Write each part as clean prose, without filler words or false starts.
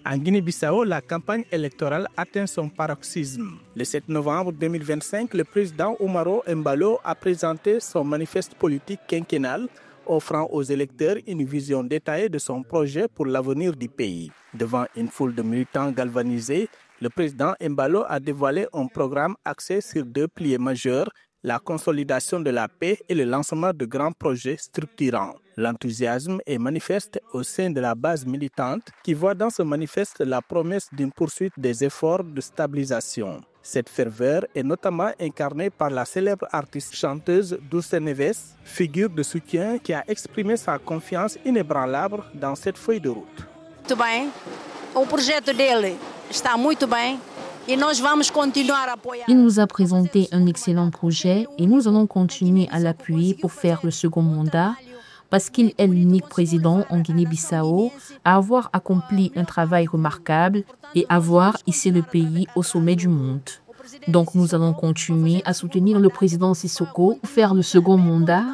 En Guinée-Bissau, la campagne électorale atteint son paroxysme. Le 7 novembre 2025, le président Umaro Embalo a présenté son manifeste politique quinquennal, offrant aux électeurs une vision détaillée de son projet pour l'avenir du pays. Devant une foule de militants galvanisés, le président Embalo a dévoilé un programme axé sur deux piliers majeurs, la consolidation de la paix et le lancement de grands projets structurants. L'enthousiasme est manifeste au sein de la base militante qui voit dans ce manifeste la promesse d'une poursuite des efforts de stabilisation. Cette ferveur est notamment incarnée par la célèbre artiste chanteuse Dulce Neves, figure de soutien qui a exprimé sa confiance inébranlable dans cette feuille de route. Muito bem, o projeto dele está muito bem. Et nous vamos continuar a apoiar. Il nous a présenté un excellent projet et nous allons continuer à l'appuyer pour faire le second mandat parce qu'il est l'unique président en Guinée-Bissau à avoir accompli un travail remarquable et avoir hissé le pays au sommet du monde. Donc nous allons continuer à soutenir le président Sissoko pour faire le second mandat.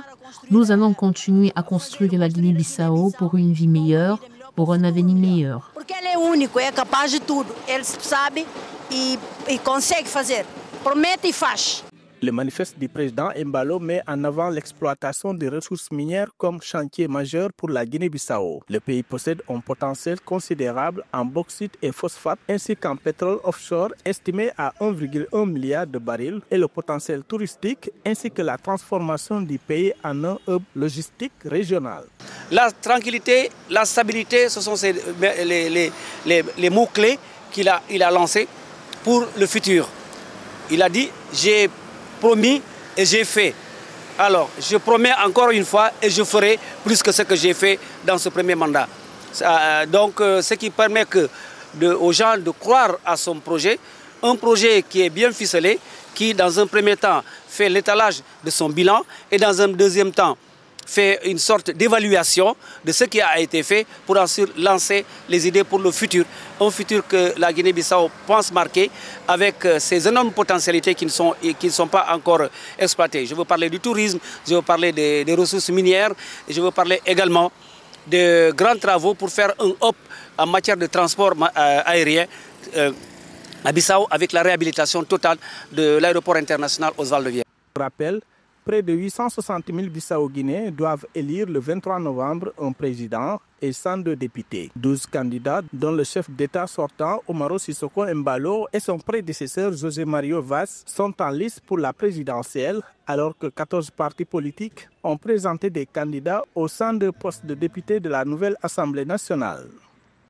Nous allons continuer à construire la Guinée-Bissau pour une vie meilleure, pour un avenir meilleur. Porque ele é único, é capaz de tudo. Ele sabe e consegue fazer. Promete e faz. Le manifeste du président Embalo met en avant l'exploitation des ressources minières comme chantier majeur pour la Guinée-Bissau. Le pays possède un potentiel considérable en bauxite et phosphate ainsi qu'en pétrole offshore estimé à 1,1 milliard de barils et le potentiel touristique ainsi que la transformation du pays en un hub logistique régional. La tranquillité, la stabilité, ce sont les mots-clés qu'il a lancés pour le futur. Il a dit « j'ai promis et j'ai fait ». Alors, je promets encore une fois et je ferai plus que ce que j'ai fait dans ce premier mandat. Donc, ce qui permet aux gens de croire à son projet, un projet qui est bien ficelé, qui dans un premier temps fait l'étalage de son bilan et dans un deuxième temps fait une sorte d'évaluation de ce qui a été fait pour ensuite lancer les idées pour le futur. Un futur que la Guinée-Bissau pense marquer avec ces énormes potentialités qui ne sont pas encore exploitées. Je veux parler du tourisme, je veux parler des ressources minières, et je veux parler également de grands travaux pour faire un hub en matière de transport aérien à Bissau avec la réhabilitation totale de l'aéroport international Oswald Vier. Rappel, près de 860 000 Bissau-Guinéens doivent élire le 23 novembre un président et 102 députés. 12 candidats, dont le chef d'État sortant, Umaro Sissoko Embalo, et son prédécesseur, José Mario Vaz, sont en liste pour la présidentielle, alors que 14 partis politiques ont présenté des candidats aux 102 postes de députés de la nouvelle Assemblée nationale.